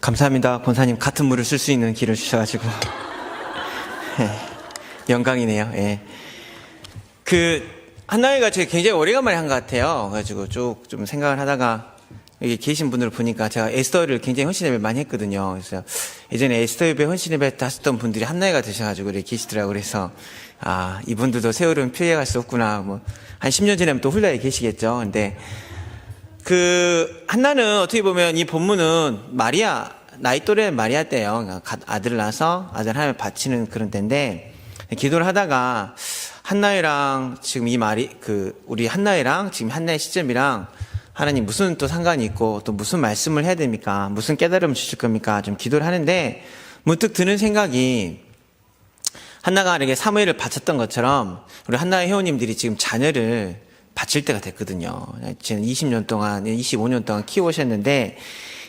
감사합니다. 권사님 같은 물을 쓸 수 있는 길을 주셔가지고 영광이네요. 예. 한나이가 제가 굉장히 오래간만에 한 것 같아요. 그래가지고 쭉 좀 생각을 하다가 여기 계신 분들을 보니까 제가 에스더를 굉장히 헌신예배 많이 했거든요. 그래서 예전에 에스더 예배 헌신예배 하셨던 분들이 한나이가 되셔가지고 이렇게 계시더라고요. 그래서 이분들도 세월은 피해갈 수 없구나. 한 10년 지나면 또 훌라에 계시겠죠. 근데 한나는 어떻게 보면 이 본문은 마리아, 나이 또래 마리아 때예요. 그러니까 아들을 낳아서 아들 하나님을 바치는 그런 때인데, 기도를 하다가 한나이랑 지금 우리 한나이랑 지금 한나의 시점이랑 하나님 무슨 또 상관이 있고 또 무슨 말씀을 해야 됩니까? 무슨 깨달음을 주실 겁니까? 좀 기도를 하는데 문득 드는 생각이, 한나가 이렇게 사무엘을 바쳤던 것처럼 우리 한나의 회원님들이 지금 자녀를 바칠 때가 됐거든요. 지금 20년 동안, 25년 동안 키워오셨는데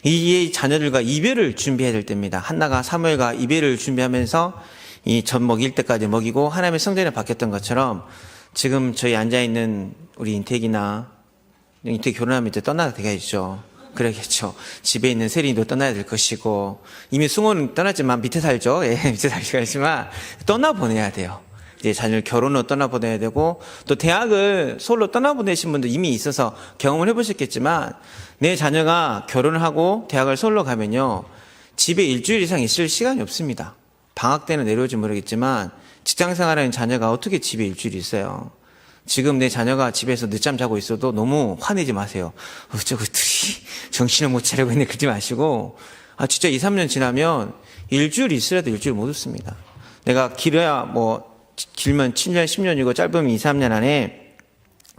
이 자녀들과 이별을 준비해야 될 때입니다. 한나가 사무엘과 이별을 준비하면서 이 젖 먹일 때까지 먹이고 하나님의 성전에 바뀌었던 것처럼 지금 저희 앉아있는 우리 인택 결혼하면 이제 떠나야 되겠죠. 그러겠죠. 집에 있는 세린이도 떠나야 될 것이고, 이미 승호는 떠났지만 밑에 살죠. 예, 밑에 살기가 있지만 떠나보내야 돼요. 이제 자녀를 결혼으로 떠나보내야 되고, 또 대학을 서울로 떠나보내신 분도 이미 있어서 경험을 해보셨겠지만, 내 자녀가 결혼을 하고 대학을 서울로 가면요, 집에 일주일 이상 있을 시간이 없습니다. 방학 때는 내려올지 모르겠지만 직장 생활하는 자녀가 어떻게 집에 일주일 있어요. 지금 내 자녀가 집에서 늦잠 자고 있어도 너무 화내지 마세요. 저것들이 정신을 못 차리고 있네, 그러지 마시고, 진짜 2, 3년 지나면 일주일 있으라도 일주일 못 웃습니다. 내가 길면 7년, 10년이고 짧으면 2, 3년 안에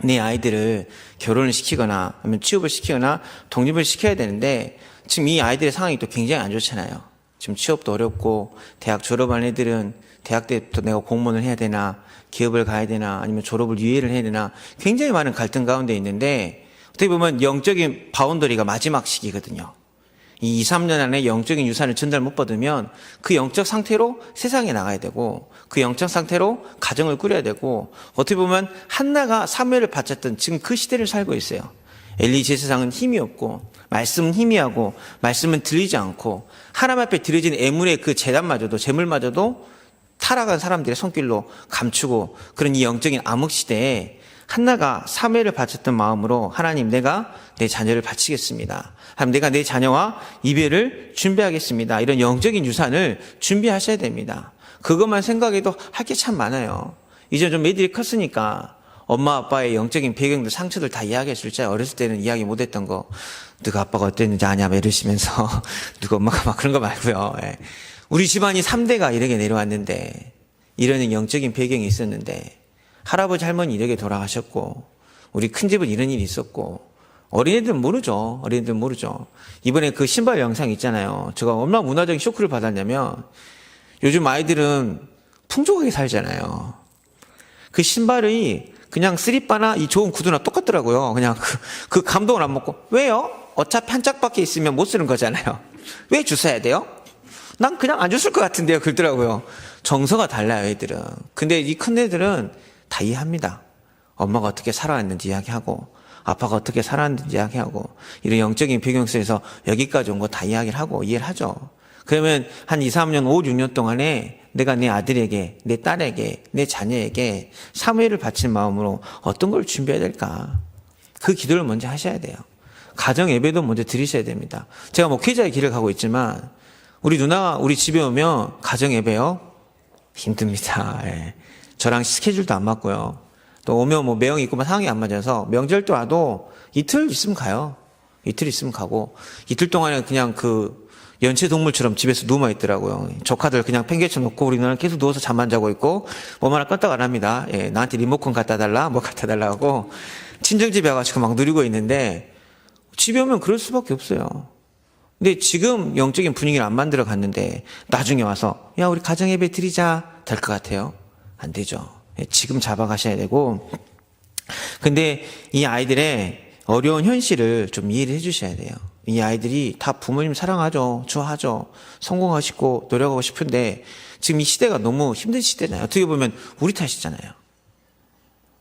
내 아이들을 결혼을 시키거나 아니면 취업을 시키거나 독립을 시켜야 되는데, 지금 이 아이들의 상황이 또 굉장히 안 좋잖아요. 지금 취업도 어렵고, 대학 졸업한 애들은 대학 때부터 내가 공무원을 해야 되나, 기업을 가야 되나, 아니면 졸업을 유예를 해야 되나, 굉장히 많은 갈등 가운데 있는데, 어떻게 보면 영적인 바운더리가 마지막 시기거든요. 이 2, 3년 안에 영적인 유산을 전달 못 받으면 그 영적 상태로 세상에 나가야 되고, 그 영적 상태로 가정을 꾸려야 되고, 어떻게 보면 한나가 사무엘을 바쳤던 지금 그 시대를 살고 있어요. 엘리 제사장은 힘이 없고, 말씀은 희미하고, 말씀은 들리지 않고, 하나님 앞에 드려진 애물의 그 제단마저도, 제물마저도 타락한 사람들의 손길로 감추고, 그런 이 영적인 암흑 시대에 한나가 사무엘을 바쳤던 마음으로, 하나님, 내가 내 자녀를 바치겠습니다. 하나님, 내가 내 자녀와 이별을 준비하겠습니다. 이런 영적인 유산을 준비하셔야 됩니다. 그것만 생각해도 할 게 참 많아요. 이제 좀 애들이 컸으니까 엄마 아빠의 영적인 배경들, 상처들 다 이야기해 줄 줄. 어렸을 때는 이야기 못했던 거, 누가 아빠가 어땠는지 아냐 이러시면서 누가 엄마가 막 그런 거 말고요. 예. 우리 집안이 3대가 이렇게 내려왔는데, 이런 영적인 배경이 있었는데, 할아버지 할머니 이렇게 돌아가셨고, 우리 큰 집은 이런 일이 있었고, 어린애들은 모르죠. 어린애들은 모르죠. 이번에 그 신발 영상 있잖아요. 제가 얼마나 문화적인 쇼크를 받았냐면, 요즘 아이들은 풍족하게 살잖아요. 그 신발이 그냥 쓰리바나 이 좋은 구두나 똑같더라고요. 그냥 그 감동을 안 먹고, 왜요? 어차피 한 짝밖에 있으면 못 쓰는 거잖아요. 왜 주워야 돼요? 난 그냥 안 줬을 것 같은데요. 그러더라고요. 정서가 달라요, 애들은. 근데 이 큰 애들은 다 이해합니다. 엄마가 어떻게 살아왔는지 이야기하고, 아빠가 어떻게 살아왔는지 이야기하고, 이런 영적인 배경 속에서 여기까지 온 거 다 이야기를 하고 이해를 하죠. 그러면 한 2, 3년, 5, 6년 동안에 내가 내 아들에게, 내 딸에게, 내 자녀에게 사무엘을 바친 마음으로 어떤 걸 준비해야 될까? 그 기도를 먼저 하셔야 돼요. 가정 예배도 먼저 드리셔야 됩니다. 제가 목회자의 길을 가고 있지만, 우리 누나가 우리 집에 오면 가정 예배요? 힘듭니다. 예. 저랑 스케줄도 안 맞고요. 또 오면 매형이 있고 상황이 안 맞아서 명절도 와도 이틀 있으면 가요. 이틀 있으면 가고, 이틀 동안에 그냥 연체동물처럼 집에서 누워만 있더라고요. 조카들 그냥 팽개쳐 놓고 우리 누나는 계속 누워서 잠만 자고 있고, 뭐만 하나 껐다가 안 합니다. 예, 나한테 리모컨 갖다 달라, 뭐 갖다 달라 하고, 친정집에 와가지고 막 누리고 있는데, 집에 오면 그럴 수밖에 없어요. 근데 지금 영적인 분위기를 안 만들어 갔는데, 나중에 와서, 야, 우리 가정예배 드리자, 될 것 같아요? 안 되죠. 예, 지금 잡아가셔야 되고, 근데 이 아이들의 어려운 현실을 좀 이해를 해주셔야 돼요. 이 아이들이 다 부모님 사랑하죠. 좋아하죠. 성공하시고 노력하고 싶은데, 지금 이 시대가 너무 힘든 시대잖아요. 어떻게 보면 우리 탓이잖아요.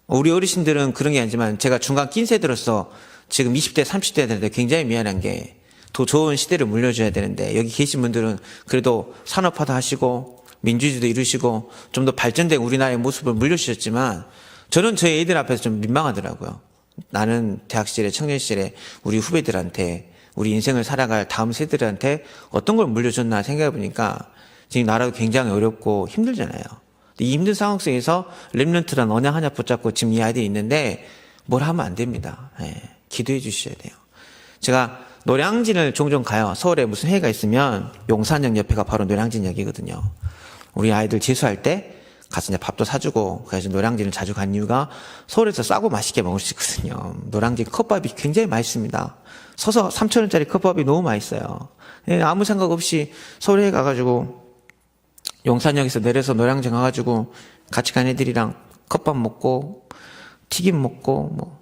우리 어르신들은 그런 게 아니지만, 제가 중간 낀 세대로서 지금 20대, 30대 애들한테 굉장히 미안한 게, 더 좋은 시대를 물려줘야 되는데, 여기 계신 분들은 그래도 산업화도 하시고 민주주의도 이루시고 좀 더 발전된 우리나라의 모습을 물려주셨지만, 저는 저희 애들 앞에서 좀 민망하더라고요. 나는 대학 시절에, 청년 시절에 우리 후배들한테, 우리 인생을 살아갈 다음 세대들한테 어떤 걸 물려줬나 생각해 보니까 지금 나라도 굉장히 어렵고 힘들잖아요. 이 힘든 상황 속에서 렘넌트란 언약 하나 붙잡고 지금 이 아이들이 있는데 뭘 하면 안 됩니다. 기도해 주셔야 돼요. 제가 노량진을 종종 가요. 서울에 무슨 회의가 있으면 용산역 옆에가 바로 노량진역이거든요. 우리 아이들 재수할 때 가서 이제 밥도 사주고, 그래서 노량진을 자주 간 이유가 서울에서 싸고 맛있게 먹을 수 있거든요. 노량진 컵밥이 굉장히 맛있습니다. 서서 3,000원짜리 컵밥이 너무 맛있어요. 아무 생각 없이 서울에 가가지고 용산역에서 내려서 노량진 가가지고 같이 간 애들이랑 컵밥 먹고 튀김 먹고 뭐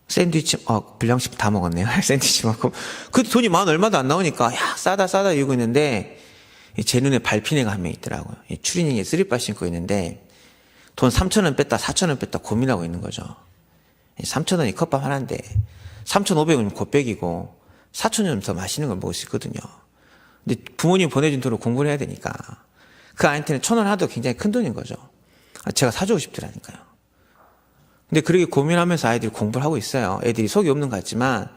샌드위치, 불량식 다 먹었네요. 샌드위치 먹고. 그 돈이 만 얼마도 안 나오니까 야 싸다 이러고 있는데, 제 눈에 밟힌 애가 한 명 있더라고요. 추리닝에 쓰리빠 신고 있는데 돈 3,000원 뺐다 4,000원 뺐다 고민하고 있는 거죠. 3,000원이 컵밥 하나인데 3,500원이면 곱빼기고 4,000원이면 더 맛있는 걸 먹을 수 있거든요. 근데 부모님 보내준 돈으로 공부를 해야 되니까 그 아이한테는 1,000원 하도 굉장히 큰 돈인 거죠. 제가 사주고 싶더라니까요. 근데 그렇게 고민하면서 아이들이 공부를 하고 있어요. 애들이 속이 없는 것 같지만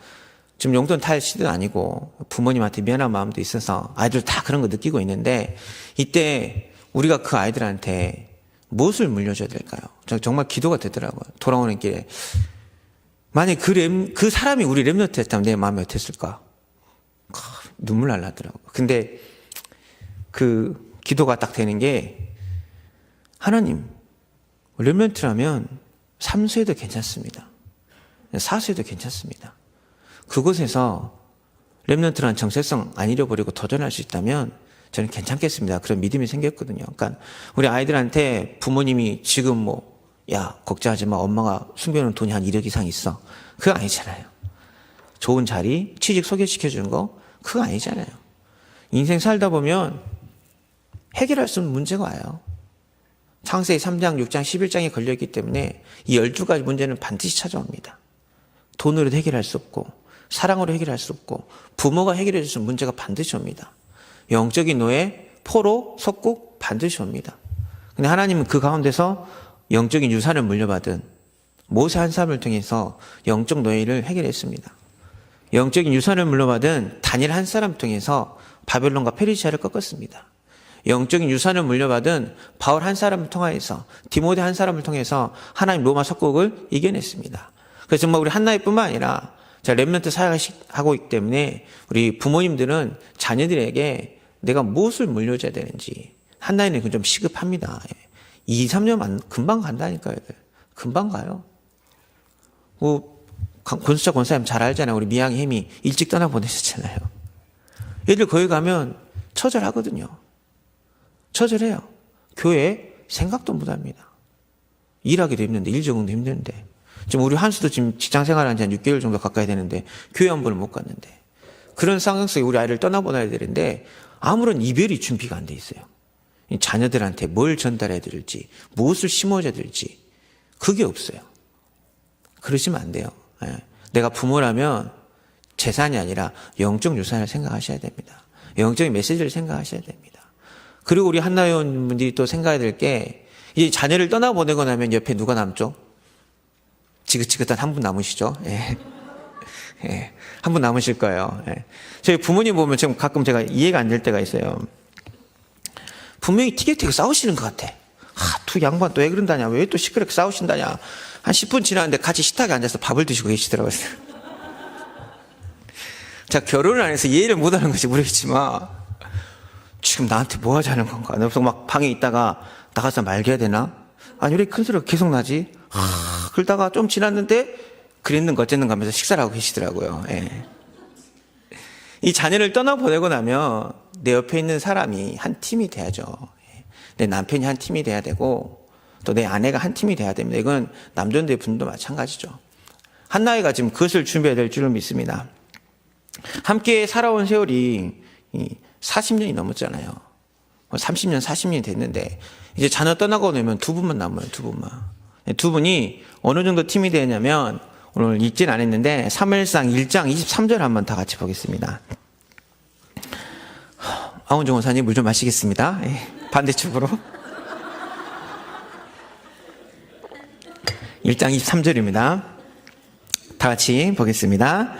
지금 용돈 탈 시대도 아니고 부모님한테 미안한 마음도 있어서 아이들 다 그런 거 느끼고 있는데, 이때 우리가 그 아이들한테 무엇을 물려줘야 될까요? 정말 기도가 되더라고요. 돌아오는 길에 만약 그 사람이 우리 렘넌트였다면 내 마음이 어땠을까? 눈물 날라더라고요. 근데 그 기도가 딱 되는 게, 하나님, 렘넌트라면 3수에도 괜찮습니다. 4수에도 괜찮습니다. 그곳에서 렘넌트란 정체성 안 잃어버리고 도전할 수 있다면 저는 괜찮겠습니다. 그런 믿음이 생겼거든요. 그러니까 우리 아이들한테 부모님이 지금 야, 걱정하지 마. 엄마가 숨겨놓은 돈이 한 1억 이상 있어. 그거 아니잖아요. 좋은 자리, 취직 소개시켜주는 거, 그거 아니잖아요. 인생 살다 보면 해결할 수 없는 문제가 와요. 창세기 3장, 6장, 11장에 걸려있기 때문에 이 12가지 문제는 반드시 찾아옵니다. 돈으로도 해결할 수 없고, 사랑으로 해결할 수 없고, 부모가 해결해 줄 수 없는 문제가 반드시 옵니다. 영적인 노예, 포로, 속국 반드시 옵니다. 근데 하나님은 그 가운데서 영적인 유산을 물려받은 모세 한 사람을 통해서 영적 노예를 해결했습니다. 영적인 유산을 물려받은 다니엘 한 사람을 통해서 바벨론과 페르시아를 꺾었습니다. 영적인 유산을 물려받은 바울 한 사람을 통해서, 디모데 한 사람을 통해서 하나님 로마 속국을 이겨냈습니다. 그래서 정말 우리 한나이뿐만 아니라 렘넌트 사역하고 있기 때문에 우리 부모님들은 자녀들에게 내가 무엇을 물려줘야 되는지, 한나이는 좀 시급합니다. 2, 3년 금방 간다니까요. 금방 가요. 권수차 권사님 잘 알잖아요. 우리 미양이 햄이 일찍 떠나보내셨잖아요. 얘들 거기 가면 처절하거든요. 처절해요. 교회 생각도 못합니다. 일하기도 힘든데, 일 적응도 힘든데. 지금 우리 한수도 지금 직장 생활한 지 한 6개월 정도 가까이 되는데 교회 한 번을 못 갔는데, 그런 상황 속에 우리 아이를 떠나보내야 되는데 아무런 이별이 준비가 안 돼 있어요. 자녀들한테 뭘 전달해야 될지, 무엇을 심어줘야 될지 그게 없어요. 그러시면 안 돼요. 내가 부모라면 재산이 아니라 영적 유산을 생각하셔야 됩니다. 영적인 메시지를 생각하셔야 됩니다. 그리고 우리 한나회원분들이 또 생각해야 될 게, 이제 자녀를 떠나보내고 나면 옆에 누가 남죠? 지긋지긋한 한 분 남으시죠? 예. 예. 한 분 남으실 거예요. 예. 저희 부모님 보면 지금 가끔 제가 이해가 안 될 때가 있어요. 분명히 티격태격 싸우시는 것 같아. 두 양반 또 왜 그런다냐? 왜 또 시끄럽게 싸우신다냐? 한 10분 지났는데 같이 식탁에 앉아서 밥을 드시고 계시더라고요. 자, 결혼을 안 해서 이해를 못 하는 것이 모르겠지만, 지금 나한테 뭐 하자는 건가? 그래서 막 방에 있다가 나가서 말겨야 되나? 아니, 왜 큰 소리가 계속 나지? 그러다가 좀 지났는데 그랬는가 어쨌는가 하면서 식사를 하고 계시더라고요. 예. 이 자녀를 떠나보내고 나면 내 옆에 있는 사람이 한 팀이 돼야죠. 내 남편이 한 팀이 돼야 되고, 또 내 아내가 한 팀이 돼야 됩니다. 이건 남전대 분도 마찬가지죠. 한나이가 지금 그것을 준비해야 될 줄을 믿습니다. 함께 살아온 세월이 40년이 넘었잖아요. 30년, 40년이 됐는데 이제 자녀 떠나고 나면 두 분만 남아요. 두 분만. 두 분이 어느 정도 팀이 되냐면, 오늘 읽진 않았는데 사무엘상 1장 23절 한번 다 같이 보겠습니다. 아운종 원사님 물 좀 마시겠습니다. 반대쪽으로. 1장 23절입니다. 다 같이 보겠습니다.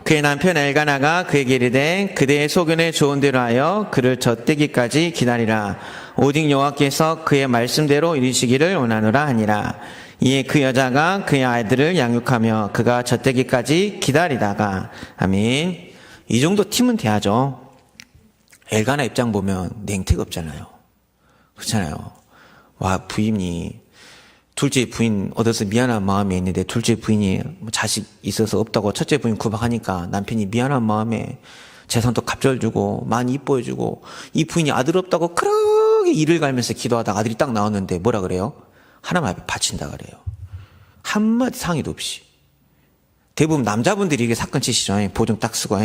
그의 남편 엘가나가 그에게 이르되 그대의 소견에 좋은 대로 하여 그를 젖대기까지 기다리라. 오직 여호와께서 그의 말씀대로 이루시기를 원하노라 하니라. 이에 그 여자가 그의 아이들을 양육하며 그가 젖대기까지 기다리다가. 아멘. 이 정도 팀은 돼야죠. 엘가나 입장 보면 냉택 없잖아요. 그렇잖아요. 와, 부인이 둘째 부인 얻어서 미안한 마음이 있는데 둘째 부인이 자식 있어서 없다고 첫째 부인 구박하니까 남편이 미안한 마음에 재산도 갑절 주고 많이 이뻐해 주고 이 부인이 아들 없다고 그렇게 이를 갈면서 기도하다가 아들이 딱 나왔는데 뭐라 그래요? 하나님 앞에 바친다 그래요. 한마디 상의도 없이. 대부분 남자분들이 이게 사건 치시죠. 보증 딱 쓰고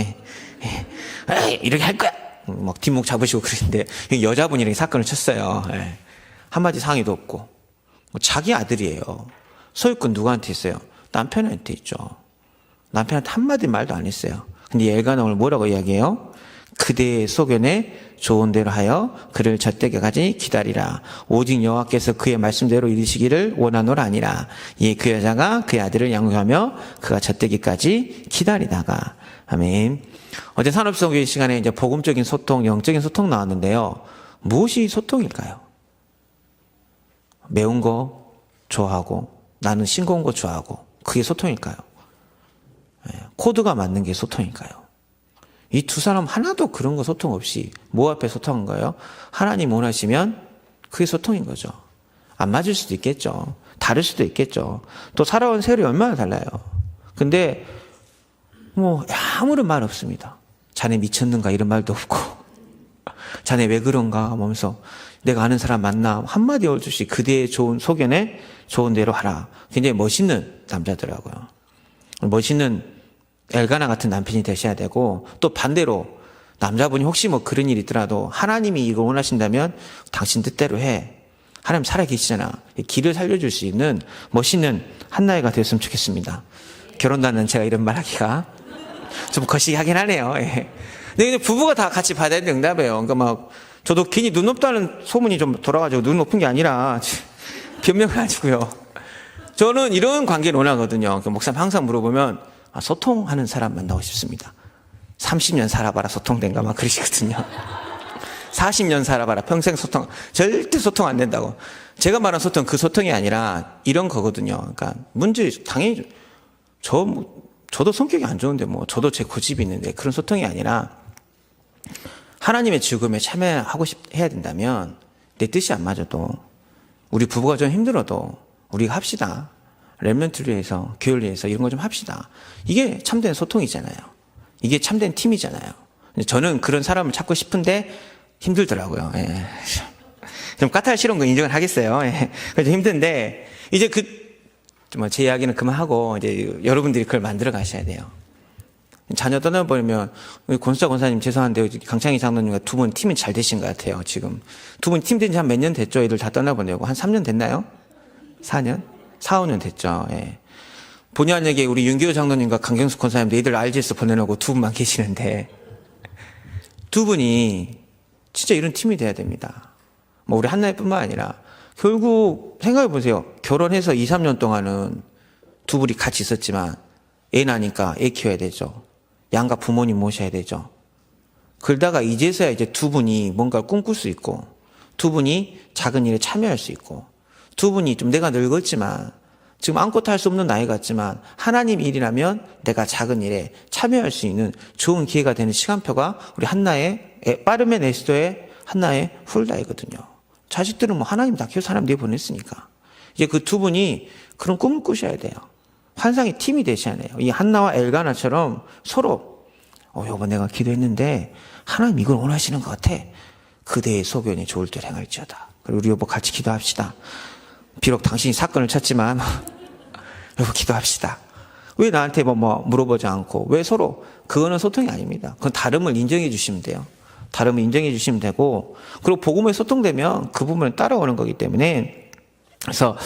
이렇게 할 거야. 막 뒷목 잡으시고 그러는데 여자분이 이렇게 사건을 쳤어요. 한마디 상의도 없고. 자기 아들이에요. 소유권 누구한테 있어요? 남편한테 있죠. 남편한테 한마디 말도 안 했어요. 근데 엘가나 오늘 뭐라고 이야기해요? 그대의 소견에 좋은 대로 하여 그를 젖대기까지 기다리라. 오직 여호와께서 그의 말씀대로 이루시기를 원하노라 아니라. 이에 그 여자가 그의 아들을 양육하며 그가 젖대기까지 기다리다가. 아멘. 어제 산업성교회 시간에 이제 복음적인 소통, 영적인 소통 나왔는데요. 무엇이 소통일까요? 매운 거 좋아하고 나는 싱거운 거 좋아하고 그게 소통일까요? 코드가 맞는 게 소통일까요? 이 두 사람 하나도 그런 거 소통 없이 뭐 앞에 소통한 거예요? 하나님 원하시면 그게 소통인 거죠. 안 맞을 수도 있겠죠. 다를 수도 있겠죠. 또 살아온 세월이 얼마나 달라요. 근데 뭐 아무런 말 없습니다. 자네 미쳤는가 이런 말도 없고 자네 왜 그런가 하면서 내가 아는 사람 만나 한마디 얼주시 그대의 좋은 소견에 좋은 대로 하라. 굉장히 멋있는 남자더라고요. 멋있는 엘가나 같은 남편이 되셔야 되고 또 반대로 남자분이 혹시 뭐 그런 일이 있더라도 하나님이 이걸 원하신다면 당신 뜻대로 해. 하나님 살아계시잖아. 길을 살려줄 수 있는 멋있는 한나이가 되었으면 좋겠습니다. 결혼도 제가 이런 말 하기가 좀 거시기하긴 하네요. 근데 부부가 다 같이 받아야 되는 응답이에요. 그러니까 막 저도 괜히 눈 높다는 소문이 좀 돌아가지고 눈 높은 게 아니라 변명을 하시고요. 저는 이런 관계를 원하거든요. 목사님 항상 물어보면 소통하는 사람 만나고 싶습니다. 30년 살아봐라 소통된가 막 그러시거든요. 40년 살아봐라 평생 소통. 절대 소통 안 된다고. 제가 말한 소통 그 소통이 아니라 이런 거거든요. 그러니까 문제 당연히 저도 성격이 안 좋은데 뭐 저도 제 고집이 있는데 그런 소통이 아니라 하나님의 죽음에 참여하고 해야 된다면 내 뜻이 안 맞아도 우리 부부가 좀 힘들어도 우리가 합시다. 렘넌트를 위해서 교회를 위해서 이런 거 좀 합시다. 이게 참된 소통이잖아요. 이게 참된 팀이잖아요. 저는 그런 사람을 찾고 싶은데 힘들더라고요. 좀 까탈스러운 거 인정을 하겠어요. 그래서 힘든데 이제 제 이야기는 그만하고 이제 여러분들이 그걸 만들어 가셔야 돼요. 자녀 떠나버리면 권수자 권사님 죄송한데 강창희 장로님과 두 분 팀이 잘 되신 것 같아요. 지금 두 분 팀 된 지 한 몇 년 됐죠? 애들 다 떠나보내고 한 3년 됐나요? 4년? 4, 5년 됐죠. 본의 아니게 우리 윤기호 장로님과 강경숙 권사님도 애들 RGS 보내놓고 두 분만 계시는데 두 분이 진짜 이런 팀이 돼야 됩니다. 뭐 우리 한나이뿐만 아니라 결국 생각해 보세요. 결혼해서 2, 3년 동안은 두 분이 같이 있었지만 애 나니까 애 키워야 되죠. 양가 부모님 모셔야 되죠. 그러다가 이제서야 이제 두 분이 뭔가를 꿈꿀 수 있고 두 분이 작은 일에 참여할 수 있고 두 분이 좀 내가 늙었지만 지금 아무것도 할 수 없는 나이 같지만 하나님 일이라면 내가 작은 일에 참여할 수 있는 좋은 기회가 되는 시간표가 우리 한나의 빠르면 에스더의 한나의 훌다이거든요. 자식들은 뭐 하나님 다 키워서 하나님 내보냈으니까 이제 그 두 분이 그런 꿈을 꾸셔야 돼요. 환상의 팀이 되셔야 돼요. 이 한나와 엘가나처럼 서로 여보 내가 기도했는데 하나님 이걸 원하시는 것 같아. 그대의 소견이 좋을 때 행할지어다. 그리고 우리 여보 같이 기도합시다. 비록 당신이 사건을 쳤지만 여보 기도합시다. 왜 나한테 뭐 물어보지 않고 왜 서로 그거는 소통이 아닙니다. 그건 다름을 인정해 주시면 돼요. 다름을 인정해 주시면 되고 그리고 복음에 소통되면 그 부분을 따라오는 거기 때문에 그래서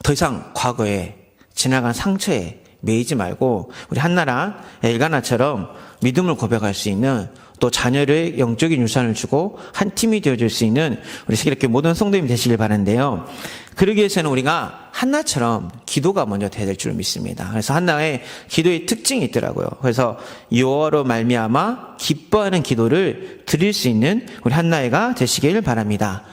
더 이상 과거에 지나간 상처에 매이지 말고 우리 한나랑 엘가나처럼 믿음을 고백할 수 있는, 또 자녀를 영적인 유산을 주고 한 팀이 되어줄 수 있는 우리 세계롭게 모든 성도님이 되시길 바라는데요. 그러기 위해서는 우리가 한나처럼 기도가 먼저 돼야 될 줄 믿습니다. 그래서 한나의 기도의 특징이 있더라고요. 그래서 여호와로 말미암아 기뻐하는 기도를 드릴 수 있는 우리 한나가 되시길 바랍니다.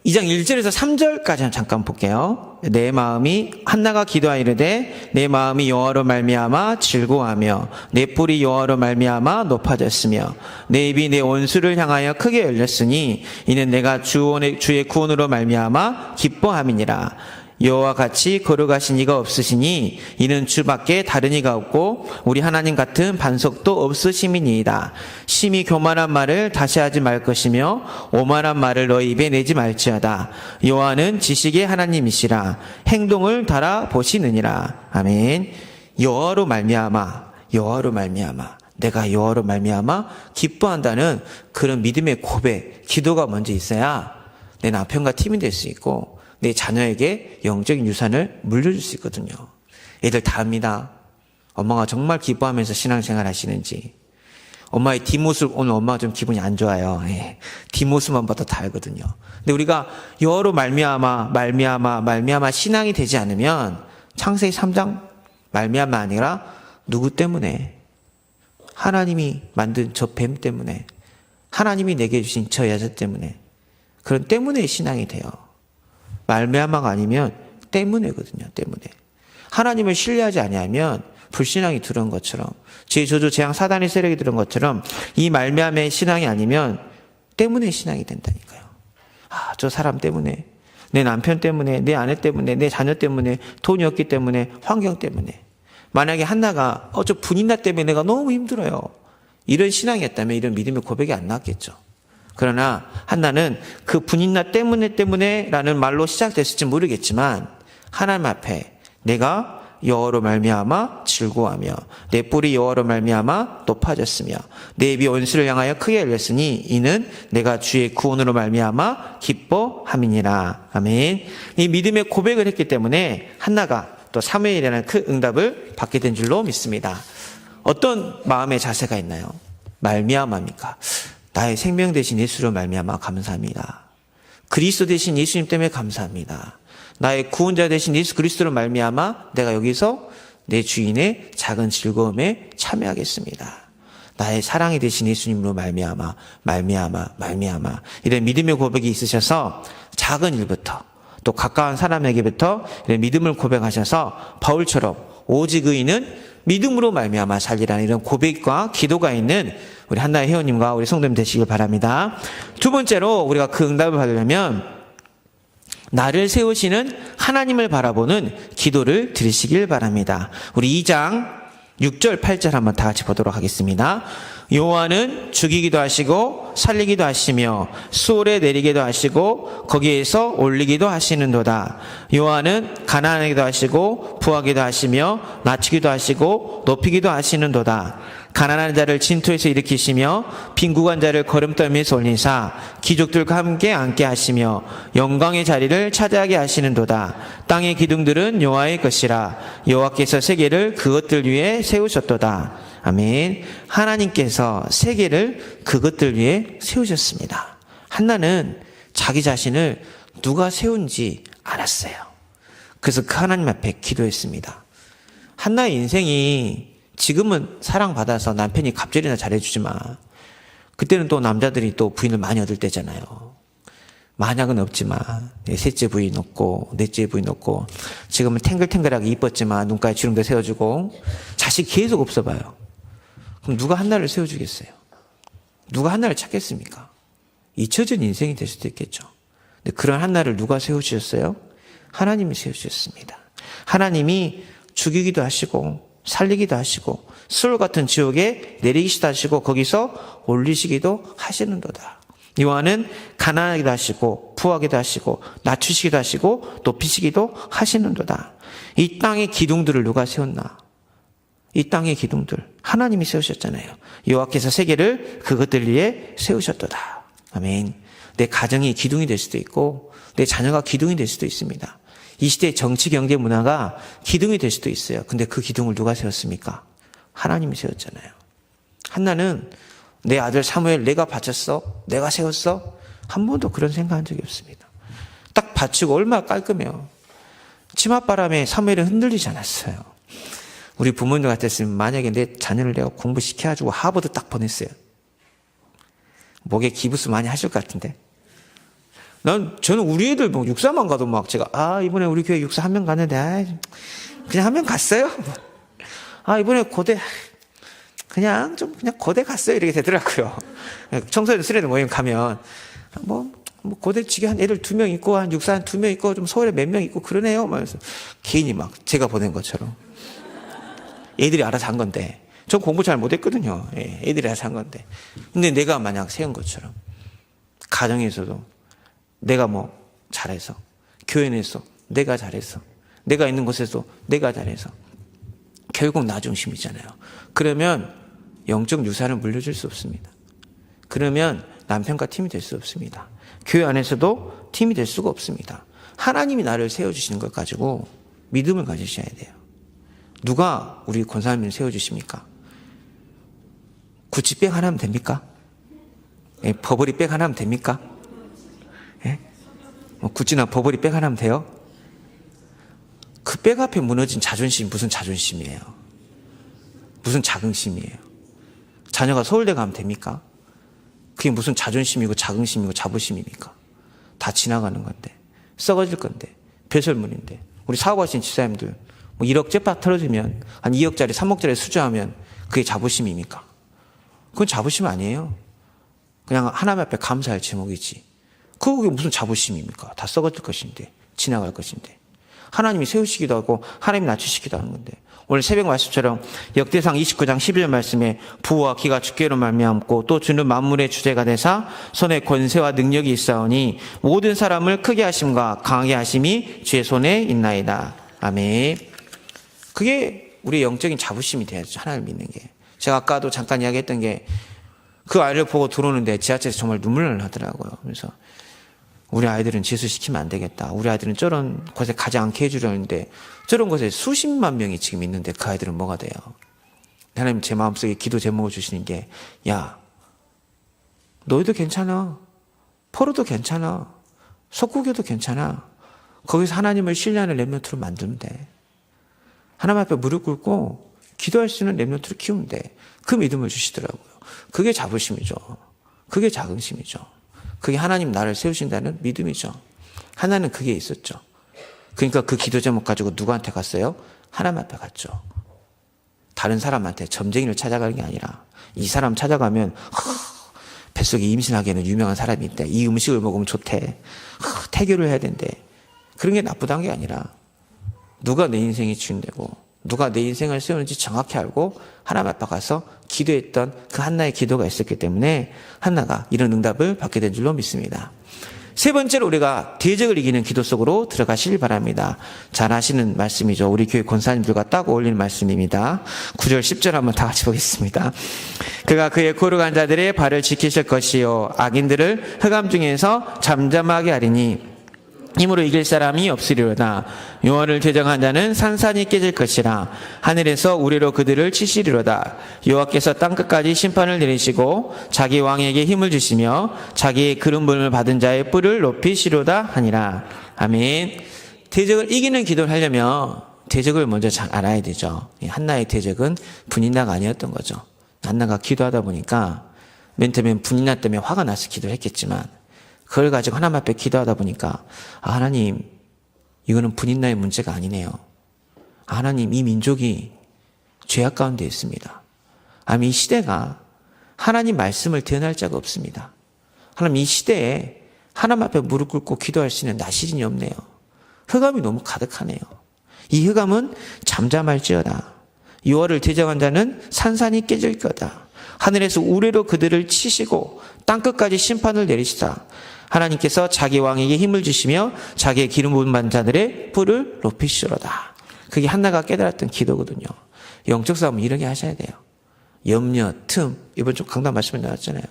2장 1절에서 3절까지 잠깐 볼게요. 내 마음이, 한나가 기도하이르되 내 마음이 여호와로 말미암아 즐거워하며 내 뿔이 여호와로 말미암아 높아졌으며 내 입이 내 원수를 향하여 크게 열렸으니 이는 내가 주의 구원으로 말미암아 기뻐함이니라. 여호와 같이 거룩하신 이가 없으시니 이는 주밖에 다른 이가 없고 우리 하나님 같은 반석도 없으심이니이다. 심히 교만한 말을 다시 하지 말 것이며 오만한 말을 너희 입에 내지 말지어다. 여호와는 지식의 하나님이시라. 행동을 달아보시느니라. 아멘. 여호와로 말미암아, 여호와로 말미암아, 내가 여호와로 말미암아 기뻐한다는 그런 믿음의 고백, 기도가 먼저 있어야 내 남편과 팀이 될 수 있고 내 자녀에게 영적인 유산을 물려줄 수 있거든요. 애들 다 압니다. 엄마가 정말 기뻐하면서 신앙생활 하시는지. 엄마의 뒷모습, 오늘 엄마가 좀 기분이 안 좋아요. 예. 뒷모습만 봐도 다 알거든요. 근데 우리가 여호와로 말미암아 신앙이 되지 않으면 창세기 3장 말미암아 아니라 누구 때문에? 하나님이 만든 저 뱀 때문에, 하나님이 내게 주신 저 여자 때문에, 그런 때문에 신앙이 돼요. 말미암아가 아니면 때문에거든요. 때문에. 하나님을 신뢰하지 아니하면 불신앙이 들어온 것처럼, 제 저주 재앙 사단의 세력이 들어온 것처럼 이 말미암의 신앙이 아니면 때문에 신앙이 된다니까요. 아, 저 사람 때문에, 내 남편 때문에, 내 아내 때문에, 내 자녀 때문에, 돈이 없기 때문에, 환경 때문에. 만약에 한나가 저 분인나 때문에 내가 너무 힘들어요, 이런 신앙이었다면 이런 믿음의 고백이 안 나왔겠죠. 그러나 한나는 그 분인나 때문에라는 말로 시작됐을지 모르겠지만 하나님 앞에 내가 여호와로 말미암아 즐거워하며 내 뿔이 여호와로 말미암아 높아졌으며 내 입이 원수를 향하여 크게 열렸으니 이는 내가 주의 구원으로 말미암아 기뻐함이니라. 아멘. 이 믿음의 고백을 했기 때문에 한나가 또 사무엘이라는 그 응답을 받게 된 줄로 믿습니다. 어떤 마음의 자세가 있나요? 말미암아입니까? 나의 생명 대신 예수로 말미암아 감사합니다. 그리스도 대신 예수님 때문에 감사합니다. 나의 구원자 대신 예수 그리스도로 말미암아 내가 여기서 내 주인의 작은 즐거움에 참여하겠습니다. 나의 사랑이 되신 예수님으로 말미암아 이런 믿음의 고백이 있으셔서 작은 일부터 또 가까운 사람에게부터 이런 믿음을 고백하셔서 바울처럼 오직 의인은 믿음으로 말미암아 살리라는 이런 고백과 기도가 있는 우리 한나의 회원님과 우리 성도님 되시길 바랍니다. 두 번째로 우리가 그 응답을 받으려면 나를 세우시는 하나님을 바라보는 기도를 드리시길 바랍니다. 우리 2장 6절 8절 한번 다 같이 보도록 하겠습니다. 여호와는 죽이기도 하시고 살리기도 하시며 수월에 내리기도 하시고 거기에서 올리기도 하시는도다. 여호와는 가난하기도 하시고 부하기도 하시며 낮추기도 하시고 높이기도 하시는도다. 가난한 자를 진토에서 일으키시며 빈궁한 자를 걸음떨미에서 올리사 귀족들과 함께 앉게 하시며 영광의 자리를 차지하게 하시는도다. 땅의 기둥들은 여호와의 것이라. 여호와께서 세계를 그것들 위에 세우셨도다. 아멘. 하나님께서 세계를 그것들 위해 세우셨습니다. 한나는 자기 자신을 누가 세운지 알았어요. 그래서 그 하나님 앞에 기도했습니다. 한나의 인생이 지금은 사랑받아서 남편이 갑절이나 잘해주지만 그때는 또 남자들이 또 부인을 많이 얻을 때잖아요. 만약은 없지만 셋째 부인 없고 넷째 부인 없고 지금은 탱글탱글하게 이뻤지만 눈가에 주름도 세워주고 자식 계속 없어봐요. 그럼 누가 한나를 세워주겠어요? 누가 한나를 찾겠습니까? 잊혀진 인생이 될 수도 있겠죠. 근데 그런 한나를 누가 세워주셨어요? 하나님이 세워주셨습니다. 하나님이 죽이기도 하시고 살리기도 하시고 수월 같은 지옥에 내리기도 하시고 거기서 올리시기도 하시는도다. 여호와는 가난하기도 하시고 부하기도 하시고 낮추시기도 하시고 높이시기도 하시는도다. 이 땅의 기둥들을 누가 세웠나? 이 땅의 기둥들 하나님이 세우셨잖아요. 여호와께서 세계를 그것들 위해 세우셨도다. 아멘. 내 가정이 기둥이 될 수도 있고 내 자녀가 기둥이 될 수도 있습니다. 이 시대의 정치, 경제, 문화가 기둥이 될 수도 있어요. 근데 그 기둥을 누가 세웠습니까? 하나님이 세웠잖아요. 한나는 내 아들 사무엘 내가 바쳤어? 내가 세웠어? 한 번도 그런 생각한 적이 없습니다. 딱 바치고 얼마나 깔끔해요. 치맛바람에 사무엘은 흔들리지 않았어요. 우리 부모님 같았으면 만약에 내 자녀를 내가 공부시켜가지고 하버드 딱 보냈어요. 목에 기부스 많이 하실 것 같은데. 저는 우리 애들 뭐 육사만 가도 막 제가, 이번에 우리 교회 육사 한 명 갔는데, 그냥 한 명 갔어요. 이번에 고대, 그냥 고대 갔어요. 이렇게 되더라고요. 청소년 수련회 모임 가면, 고대 지게 한 애들 2명 있고, 한 육사 한 2명 있고, 좀 서울에 몇 명 있고, 그러네요. 말면서 개인이 막 제가 보낸 것처럼. 애들이 알아서 한 건데, 전 공부 잘 못했거든요. 애들이 알아서 한 건데. 근데 내가 만약 세운 것처럼, 가정에서도 내가 잘해서, 교회 내에서 내가 잘해서, 내가 있는 곳에서 내가 잘해서, 결국 나 중심이잖아요. 그러면 영적 유산을 물려줄 수 없습니다. 그러면 남편과 팀이 될 수 없습니다. 교회 안에서도 팀이 될 수가 없습니다. 하나님이 나를 세워주시는 것 가지고 믿음을 가지셔야 돼요. 누가 우리 권사님을 세워주십니까? 구찌백 하나 하면 됩니까? 버버리 백 하나 하면 됩니까? 구찌나 버버리 백 하나 하면 돼요? 그 백 앞에 무너진 자존심 무슨 자존심이에요? 무슨 자긍심이에요? 자녀가 서울대 가면 됩니까? 그게 무슨 자존심이고 자긍심이고 자부심입니까? 다 지나가는 건데, 썩어질 건데, 배설물인데. 우리 사업하신 집사님들 1억 째박 털어주면 한 2억짜리 3억짜리 수주하면 그게 자부심입니까? 그건 자부심 아니에요. 그냥 하나님 앞에 감사할 제목이지. 그게 무슨 자부심입니까? 다 썩어질 것인데, 지나갈 것인데. 하나님이 세우시기도 하고 하나님이 낮추시기도 하는 건데, 오늘 새벽 말씀처럼 역대상 29장 11절 말씀에 부와 기가 주께로 말미암고 또 주는 만물의 주제가 되사 손에 권세와 능력이 있사오니 모든 사람을 크게 하심과 강하게 하심이 주의 손에 있나이다. 아멘. 그게 우리의 영적인 자부심이 돼야죠. 하나님을 믿는 게. 제가 아까도 잠깐 이야기했던 게, 그 아이를 보고 들어오는데 지하철에서 정말 눈물을 하더라고요. 그래서 우리 아이들은 재수시키면 안 되겠다. 우리 아이들은 저런 곳에 가지 않게 해주려는데 저런 곳에 수십만 명이 지금 있는데 그 아이들은 뭐가 돼요? 하나님 제 마음속에 기도 제목을 주시는 게, 야, 너희도 괜찮아. 포로도 괜찮아. 석구교도 괜찮아. 거기서 하나님을 신뢰하는 렘넌트로 만들면 돼. 하나님 앞에 무릎 꿇고 기도할 수 있는 렘넌트를 키우면 돼. 그 믿음을 주시더라고요. 그게 자부심이죠. 그게 자긍심이죠. 그게 하나님 나를 세우신다는 믿음이죠. 하나는 그게 있었죠. 그러니까 그 기도 제목 가지고 누구한테 갔어요? 하나님 앞에 갔죠. 다른 사람한테 점쟁이를 찾아가는 게 아니라, 이 사람 찾아가면 뱃속에 임신하기에는 유명한 사람이 있대. 이 음식을 먹으면 좋대. 태교를 해야 된대. 그런 게 나쁘다는 게 아니라, 누가 내 인생이 주인되고 누가 내 인생을 세우는지 정확히 알고 하나님 앞에 가서 기도했던 그 한나의 기도가 있었기 때문에 한나가 이런 응답을 받게 된 줄로 믿습니다. 세 번째로 우리가 대적을 이기는 기도 속으로 들어가시길 바랍니다. 잘 아시는 말씀이죠. 우리 교회 권사님들과 딱 어울리는 말씀입니다. 9절 10절 한번 다 같이 보겠습니다. 그가 그의 거룩한 자들의 발을 지키실 것이요 악인들을 흑암 중에서 잠잠하게 하리니 힘으로 이길 사람이 없으리로다. 여호와를 대적한 자는 산산이 깨질 것이라. 하늘에서 우리로 그들을 치시리로다. 여호와께서 땅끝까지 심판을 내리시고 자기 왕에게 힘을 주시며 자기의 그름 부음을 받은 자의 뿔을 높이시로다 하니라. 아멘. 대적을 이기는 기도를 하려면 대적을 먼저 잘 알아야 되죠. 한나의 대적은 분인나가 아니었던 거죠. 한나가 기도하다 보니까 맨 처음엔 분인나 때문에 화가 나서 기도를 했겠지만, 그걸 가지고 하나님 앞에 기도하다 보니까, 하나님, 이거는 분인나의 문제가 아니네요. 하나님, 이 민족이 죄악 가운데 있습니다. 하나님, 이 시대가 하나님 말씀을 대언할 자가 없습니다. 하나님, 이 시대에 하나님 앞에 무릎 꿇고 기도할 수 있는 나시린이 없네요. 흑암이 너무 가득하네요. 이 흑암은 잠잠할지어다. 여호와를 대적한 자는 산산이 깨질 거다. 하늘에서 우레로 그들을 치시고 땅끝까지 심판을 내리시다. 하나님께서 자기 왕에게 힘을 주시며 자기의 기름 부은 반자들의 뿔을 높이시로다. 그게 한나가 깨달았던 기도거든요. 영적 싸움은 이렇게 하셔야 돼요. 염려, 틈, 이번 주 강단 말씀에 나왔잖아요.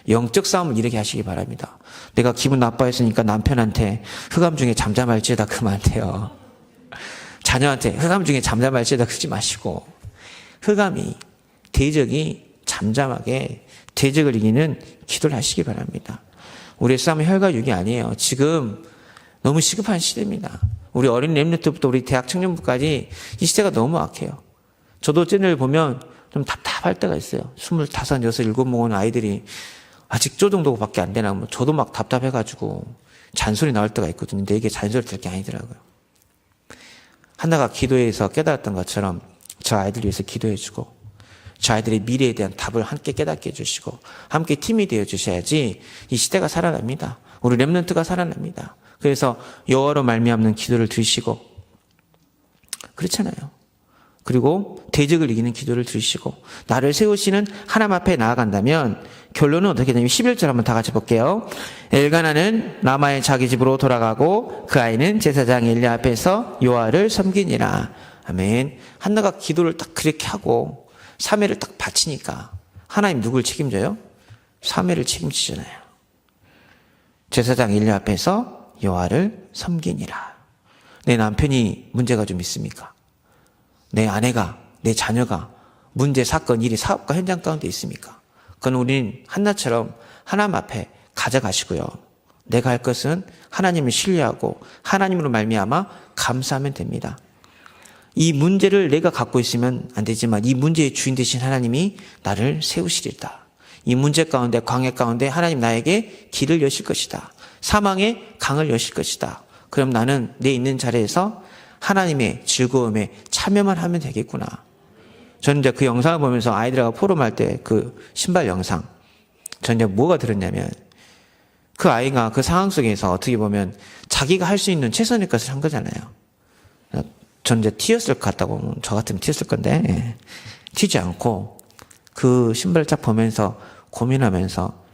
영적 싸움을 이렇게 하시기 바랍니다. 내가 기분 나빠했으니까 남편한테 흑암 중에 잠잠할지어다 그러면 안 돼요. 자녀한테 흑암 중에 잠잠할지어다 그러지 마시고, 흑암이, 대적이 잠잠하게 대적을 이기는 기도를 하시기 바랍니다. 우리의 싸움은 혈과 육이 아니에요. 지금 너무 시급한 시대입니다. 우리 어린 렘넌트부터 우리 대학 청년부까지 이 시대가 너무 악해요. 저도 쟤네를 보면 좀 답답할 때가 있어요. 25, 6, 7 먹은 아이들이 아직 저 정도밖에 안 되나, 저도 막 답답해가지고 잔소리 나올 때가 있거든요. 근데 이게 잔소리 될 게 아니더라고요. 한나가 기도해서 깨달았던 것처럼 저 아이들 위해서 기도해주고, 저 아이들의 미래에 대한 답을 함께 깨닫게 해주시고, 함께 팀이 되어주셔야지 이 시대가 살아납니다. 우리 렘넌트가 살아납니다. 그래서 여호와로 말미암는 기도를 드리시고, 그렇잖아요. 그리고 대적을 이기는 기도를 드리시고, 나를 세우시는 하나님 앞에 나아간다면 결론은 어떻게 되냐면 11절 한번 다 같이 볼게요. 엘가나는 라마의 자기 집으로 돌아가고 그 아이는 제사장 엘리야 앞에서 여호와를 섬기니라. 아멘. 한나가 기도를 딱 그렇게 하고 3회를 딱 바치니까 하나님 누굴 책임져요? 3회를 책임지잖아요. 제사장 엘리야 앞에서 여호와를 섬기니라. 내 남편이 문제가 좀 있습니까? 내 아내가, 내 자녀가 문제, 사건, 일이 사업과 현장 가운데 있습니까? 그건 우린 한나처럼 하나님 앞에 가져가시고요. 내가 할 것은 하나님을 신뢰하고 하나님으로 말미암아 감사하면 됩니다. 이 문제를 내가 갖고 있으면 안 되지만 이 문제의 주인 되신 하나님이 나를 세우시리다. 이 문제 가운데, 광야 가운데 하나님 나에게 길을 여실 것이다. 사망의 강을 여실 것이다. 그럼 나는 내 있는 자리에서 하나님의 즐거움에 참여만 하면 되겠구나. 저는 이제 그 영상을 보면서 아이들하고 포럼할 때 그 신발 영상, 저는 이제 뭐가 들었냐면, 그 아이가 그 상황 속에서 어떻게 보면 자기가 할 수 있는 최선의 것을 한 거잖아요. 전 이제 튀었을 것 같다고, 저 같으면 튀었을 건데, 튀지 않고 그 신발을 쫙 보면서 고민하면서,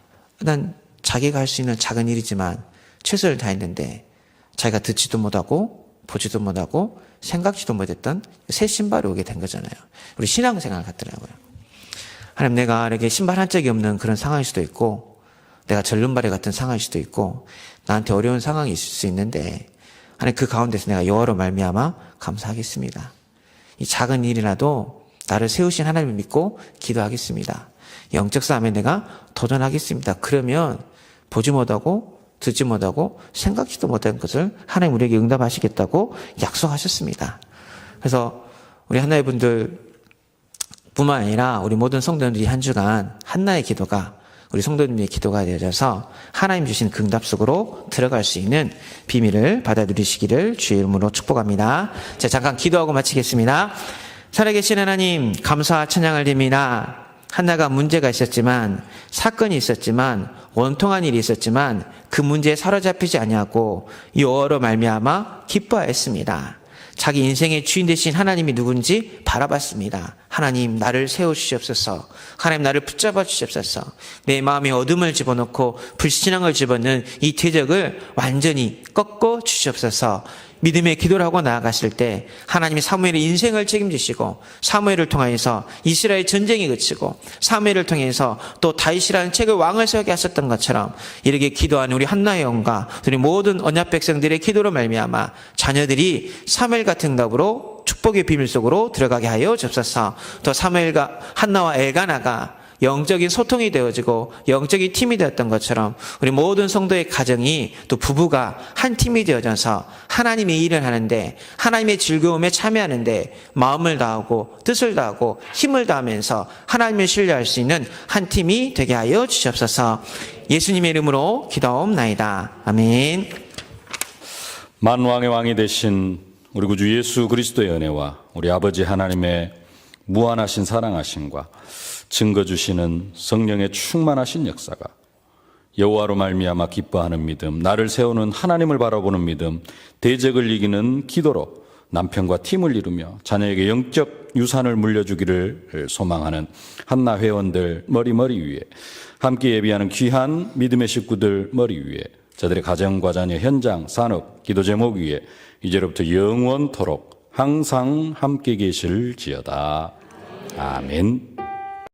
일단 자기가 할 수 있는 작은 일이지만 최선을 다했는데 자기가 듣지도 못하고 보지도 못하고 생각지도 못했던 새 신발이 오게 된 거잖아요. 우리 신앙생활 같더라고요. 하나님, 내가 이렇게 신발 한 짝이 없는 그런 상황일 수도 있고, 내가 절름발이 같은 상황일 수도 있고, 나한테 어려운 상황이 있을 수 있는데, 하나님 그 가운데서 내가 여호와로 말미암아 감사하겠습니다. 이 작은 일이라도 나를 세우신 하나님을 믿고 기도하겠습니다. 영적 싸움에 내가 도전하겠습니다. 그러면 보지 못하고 듣지 못하고 생각지도 못한 것을 하나님 우리에게 응답하시겠다고 약속하셨습니다. 그래서 우리 한나의 분들 뿐만 아니라 우리 모든 성도들이 한 주간 한나의 기도가, 우리 성도님의 기도가 되어져서 하나님 주신 그 응답 속으로 들어갈 수 있는 비밀을 받아 누리시기를 주의 이름으로 축복합니다. 자, 잠깐 기도하고 마치겠습니다. 살아계신 하나님, 감사와 찬양을 드립니다. 한나가 문제가 있었지만, 사건이 있었지만, 원통한 일이 있었지만 그 문제에 사로잡히지 아니하고 여호와로 말미암아 기뻐하였습니다. 자기 인생의 주인 되신 하나님이 누군지 바라봤습니다. 하나님, 나를 세워주시옵소서. 하나님, 나를 붙잡아 주시옵소서. 내 마음에 어둠을 집어넣고 불신앙을 집어넣는 이 대적을 완전히 꺾어 주시옵소서. 믿음의 기도를 하고 나아갔을 때 하나님이 사무엘의 인생을 책임지시고, 사무엘을 통해서 이스라엘 전쟁이 그치고, 사무엘을 통해서 또 다윗이라는 책을 왕을 세우게 하셨던 것처럼 이렇게 기도하는 우리 한나의 영과 우리 모든 언약 백성들의 기도로 말미암아 자녀들이 사무엘 같은 응답으로 축복의 비밀 속으로 들어가게 하여 주옵소서. 또 사무엘과 한나와 엘가나가 영적인 소통이 되어지고 영적인 팀이 되었던 것처럼 우리 모든 성도의 가정이, 또 부부가 한 팀이 되어져서 하나님의 일을 하는데, 하나님의 즐거움에 참여하는데 마음을 다하고 뜻을 다하고 힘을 다하면서 하나님을 신뢰할 수 있는 한 팀이 되게 하여 주시옵소서. 예수님의 이름으로 기도하옵나이다. 아멘. 만왕의 왕이 되신 우리 구주 예수 그리스도의 은혜와 우리 아버지 하나님의 무한하신 사랑하심과 증거 주시는 성령의 충만하신 역사가, 여호와로 말미암아 기뻐하는 믿음, 나를 세우는 하나님을 바라보는 믿음, 대적을 이기는 기도로 남편과 팀을 이루며 자녀에게 영적 유산을 물려주기를 소망하는 한나 회원들 머리 위에, 함께 예비하는 귀한 믿음의 식구들 머리 위에, 저들의 가정과 자녀, 현장, 산업, 기도 제목 위에 이제로부터 영원토록 항상 함께 계실지어다. 아멘.